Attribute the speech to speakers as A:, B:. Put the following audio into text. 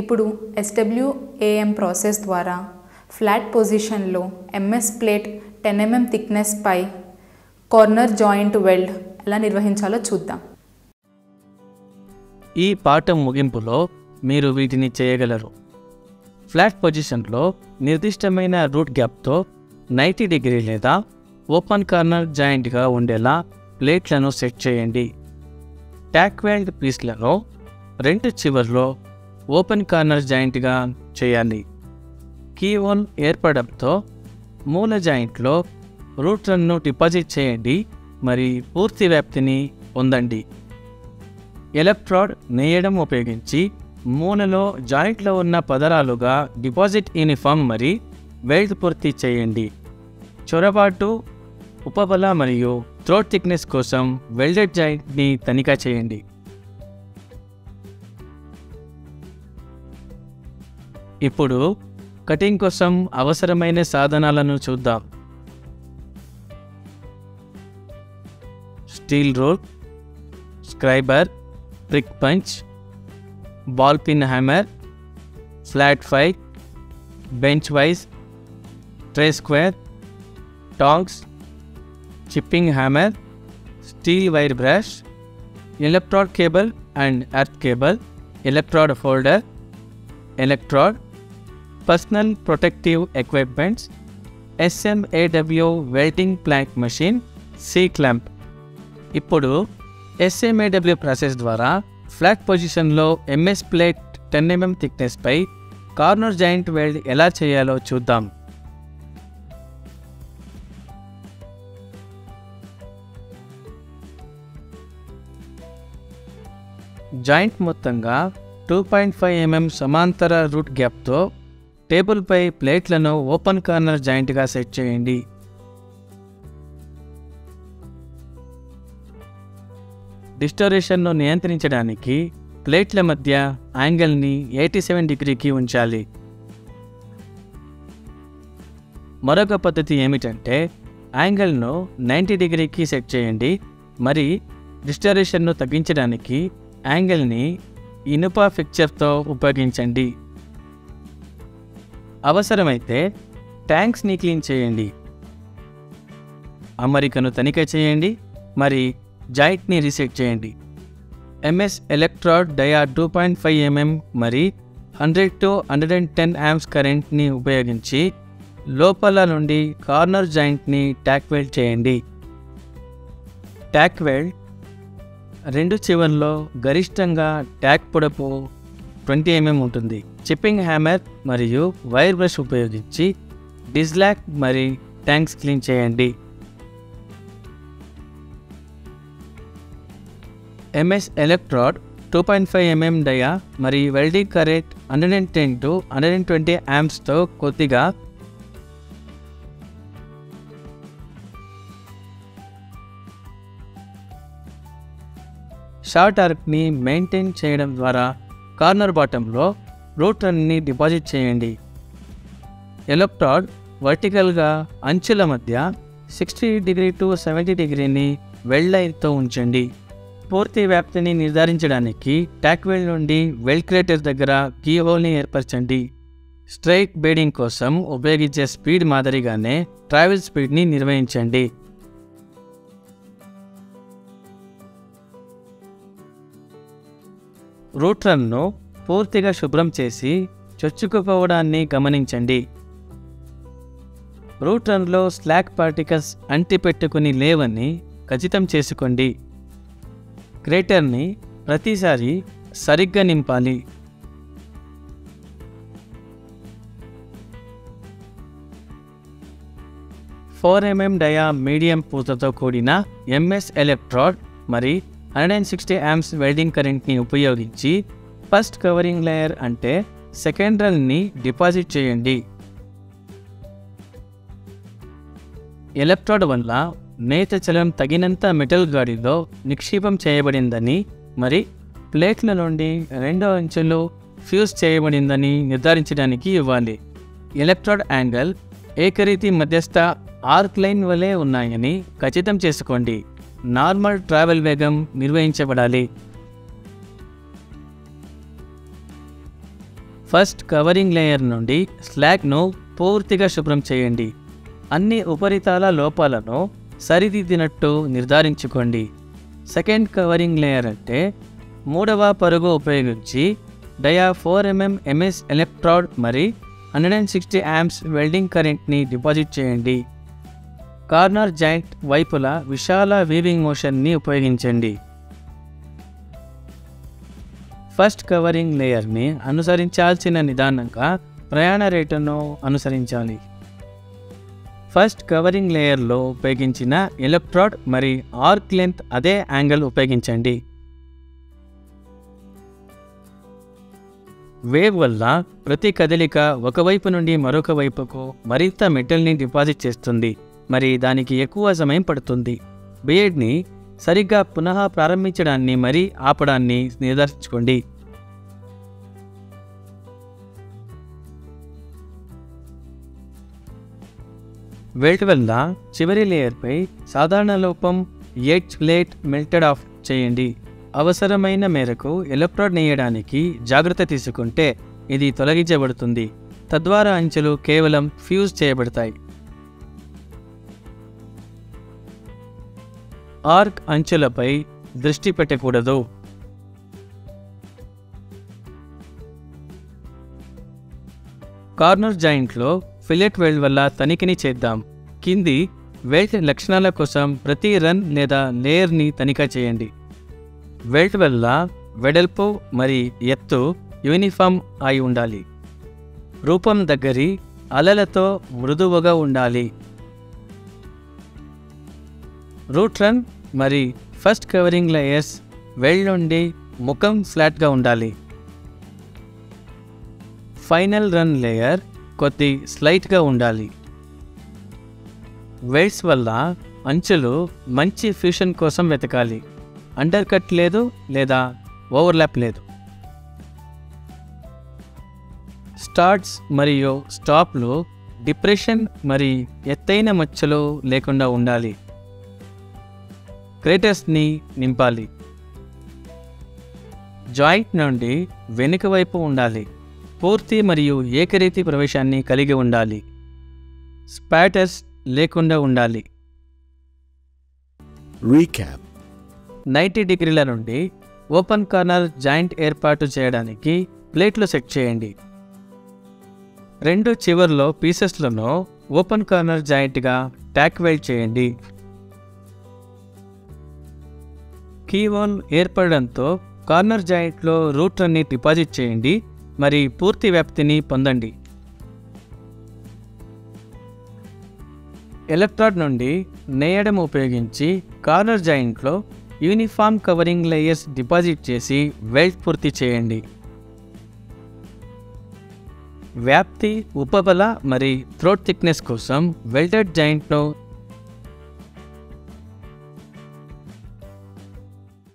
A: ఇప్పుడు SWAM process ద్వారా flat పొజిషన్లో MS ప్లేట్ 10 mm థిక్నెస్ పై కార్నర్ జాయింట్ వెల్డ్ ఎలా నిర్వహించాలో చూద్దాం.
B: ఈ పాఠం ముగింపులో మీరు వీటిని చేయగలరు. ఫ్లాట్ పొజిషన్లో నిర్దిష్టమైన రూట్ గ్యాప్తో 90 డిగ్రీ లేదా ఓపెన్ కార్నర్ జాయింట్గా ఉండేలా ప్లేట్లను సెట్ చేయండి. ట్యాక్ వెల్డ్ పీస్లను రెండు చివర్లో ఓపెన్ కార్నర్ జాయింట్గా చేయాలి. కీ హోల్ ఏర్పడంతో మూల జాయింట్లో రూట్ రన్ను డిపాజిట్ చేయండి మరి పూర్తి వ్యాప్తిని పొందండి. ఎలక్ట్రోడ్ నేయడం ఉపయోగించి మూలలో జాయింట్లో ఉన్న పదరాలుగా డిపాజిట్ యూనిఫామ్ మరి వెల్డ్ పూర్తి చేయండి. చొరబాటు, ఉపబల మరియు థ్రోట్ థిక్నెస్ కోసం వెల్డెడ్ జాయింట్ని తనిఖీ చేయండి. ఇప్పుడు కటింగ్ కోసం అవసరమైన సాధనాలను చూద్దాం. Steel rule, scriber, prick punch, ball peen hammer, flat file, bench vice, try square, tongs, chipping hammer, steel wire brush, electrode cable and earth cable, electrode holder, electrode, personal protective equipments, SMAW welding plant machine, C clamp. ఇప్పుడు SMAW process ద్వారా flat పొజిషన్లో MS plate 10 mm thickness పై corner joint wealth ఎలా చేయాలో చూద్దాం. Joint మొత్తంగా 2.5 mm సమాంతర route గ్యాప్తో టేబుల్పై ప్లేట్లను open corner జాయింట్గా set చేయండి. డిస్టోరేషన్ను నియంత్రించడానికి ప్లేట్ల మధ్య యాంగిల్ని 87 డిగ్రీకి ఉంచాలి. మరొక పద్ధతి ఏమిటంటే యాంగిల్ను 90 డిగ్రీకి సెట్ చేయండి మరి డిస్టోరేషన్ను తగ్గించడానికి యాంగిల్ని ఇనుప ఫిక్చర్తో ఉపయోగించండి. అవసరమైతే ట్యాంక్స్ని క్లీన్ చేయండి. అమరికను తనిఖీ చేయండి మరి జాయింట్ని రీసెట్ చేయండి. MS ఎలక్ట్రోడ్ డయా 2.5 mm మరి 100 to 110 amps కరెంట్ని ఉపయోగించి లోపల నుండి కార్నర్ జాయింట్ని ట్యాక్ వెల్డ్ చేయండి. ట్యాక్ వెల్డ్ రెండు చివర్లో గరిష్టంగా ట్యాక్ పొడవు 20 mm ఉంటుంది. చిప్పింగ్ హ్యామర్ మరియు వైర్ బ్రష్ ఉపయోగించి డిస్లాక్ మరి ట్యాంక్స్ క్లీన్ చేయండి. MS ఎలక్ట్రోడ్ 2.5 mm డయా మరి వెల్డింగ్ కరెంట్ 110 to 120 amps కొద్దిగా షార్ట్ ఆర్క్ని మెయింటైన్ చేయడం ద్వారా కార్నర్ బాటంలో రూట్ రన్ని డిపాజిట్ చేయండి. ఎలక్ట్రోడ్ వర్టికల్గా అంచుల మధ్య 60 degree to 70 degreeని వెల్డ్ లైన్తో ఉంచండి. పూర్తి వ్యాప్తిని నిర్ధారించడానికి ట్యాక్ వెల్డ్ నుండి వెల్డ్ క్రేటర్ దగ్గర కీ హోల్ని ఏర్పరచండి. స్ట్రైట్ బేడింగ్ కోసం ఉపయోగించే స్పీడ్ మాదిరిగానే ట్రావెల్ స్పీడ్ని నిర్వహించండి. రూట్ రన్ను పూర్తిగా శుభ్రం చేసి చొచ్చుకుపోవడాన్ని గమనించండి. రూట్ రన్లో స్లాక్ పార్టికల్స్ అంటిపెట్టుకుని లేవని ఖచ్చితం చేసుకోండి. క్రేటర్ని ప్రతిసారి సరిగ్గా నింపాలి. ఫోర్ mm డయా మీడియం పూతతో కూడిన MS ఎలక్ట్రోడ్ మరి 160 amps వెల్డింగ్ కరెంట్ని ఉపయోగించి ఫస్ట్ కవరింగ్ లేయర్ అంటే సెకండరీని డిపాజిట్ చేయండి. ఎలక్ట్రోడ్ వల్ల నేత చలం తగినంత మెటల్ గాడిలో నిక్షేపం చేయబడిందని మరి ప్లేట్ల నుండి 2 అంచులు ఫ్యూజ్ చేయబడిందని నిర్ధారించడానికి ఇవ్వాలి. ఎలక్ట్రోడ్ యాంగిల్ ఏకరీతి మధ్యస్థ ఆర్క్ లైన్ వలె ఉన్నాయని ఖచ్చితం చేసుకోండి. నార్మల్ ట్రావెల్ వేగం నిర్వహించబడాలి. ఫస్ట్ కవరింగ్ లేయర్ నుండి స్లాగ్ను పూర్తిగా శుభ్రం చేయండి. అన్ని ఉపరితల లోపాలను సరిదిద్దినట్టు నిర్ధారించుకోండి. సెకండ్ కవరింగ్ లేయర్ అంటే 3వ పరుగు ఉపయోగించి డయా 4mm MS ఎలక్ట్రోడ్ మరి 160 amps వెల్డింగ్ కరెంట్ని డిపాజిట్ చేయండి. కార్నర్ జాయింట్ వైపులా విశాల వీవింగ్ మోషన్ని ఉపయోగించండి. ఫస్ట్ కవరింగ్ లేయర్ని అనుసరించాల్సిన నిదానంగా ప్రయాణ రేటును అనుసరించాలి. ఫస్ట్ కవరింగ్ లేయర్లో ఉపయోగించిన ఎలక్ట్రోడ్ మరి ఆర్క్ లెంత్ అదే యాంగిల్ ఉపయోగించండి. వేవ్ వల్ల ప్రతి కదలిక ఒకవైపు నుండి మరొక వైపుకు మరింత మెటల్ని డిపాజిట్ చేస్తుంది, మరి దానికి ఎక్కువ సమయం పడుతుంది. బ్లేడ్ని సరిగ్గా పునః ప్రారంభించడాన్ని మరి ఆపడాన్ని నిర్ధారించుకోండి. వెల్ట్ వల్ల చివరి లేయర్పై సాధారణ లోపం ఎడ్జ్ ప్లేట్ మెల్టెడ్ ఆఫ్ చేయండి. అవసరమైన మేరకు ఎలక్ట్రోడ్ నేయడానికి జాగ్రత్త తీసుకుంటే ఇది తొలగించబడుతుంది, తద్వారా అంచులు కేవలం ఫ్యూజ్ చేయబడతాయి. ఆర్క్ అంచులపై దృష్టి పెట్టకూడదు. కార్నర్ జాయింట్లో ఫిలెట్ వెల్డ్ వల్ల తనిఖీని చేద్దాం. కింది వెల్ట్ లక్షణాల కోసం ప్రతి రన్ లేదా లేయర్ని తనిఖీ చేయండి. వెల్ట్ వల్ల వెడల్పు మరి ఎత్తు యూనిఫామ్ అయి ఉండాలి. రూపం దగ్గరి అలలతో మృదువుగా ఉండాలి. రూట్ రన్ మరి ఫస్ట్ కవరింగ్ లేయర్స్ వెల్డ్ నుండి ముఖం ఫ్లాట్గా ఉండాలి. ఫైనల్ రన్ లేయర్ కొద్ది స్లైట్గా ఉండాలి. వెల్డ్స్ వల్ల అంచులు మంచి ఫ్యూషన్ కోసం వెతకాలి. అండర్ కట్ లేదు లేదా ఓవర్లాప్ లేదు. స్టార్ట్స్ మరియు స్టాప్లు డిప్రెషన్ మరి ఎత్తైన మచ్చలు లేకుండా ఉండాలి. క్రేటర్స్ని నింపాలి. జాయింట్ నుండి వెనుక వైపు ఉండాలి. పూర్తి మరియు ఏకరీతి ప్రవేశాన్ని కలిగి ఉండాలి. స్పాటర్స్ లేకుండా ఉండాలి.
C: రీక్యాప్
B: 90 డిగ్రీల నుండి ఓపెన్ కార్నర్ జాయింట్ ఏర్పాటు చేయడానికి ప్లేట్లు సెట్ చేయండి. రెండు చివర్లో పీసెస్లను ఓపెన్ కార్నర్ జాయింట్గా ట్యాక్ వెల్డ్ చేయండి. కీహోల్ ఏర్పడడంతో కార్నర్ జాయింట్లో రూట్ రన్ని డిపాజిట్ చేయండి మరి పూర్తి వ్యాప్తిని పొందండి. ఎలక్ట్రోడ్ నుండి నేయడం ఉపయోగించి కార్నర్ జాయింట్లో యూనిఫామ్ కవరింగ్ లేయర్స్ డిపాజిట్ చేసి వెల్డ్ పూర్తి చేయండి. వ్యాప్తి, ఉపబల మరి థ్రోట్ థిక్నెస్ కోసం వెల్డెడ్ జాయింట్ను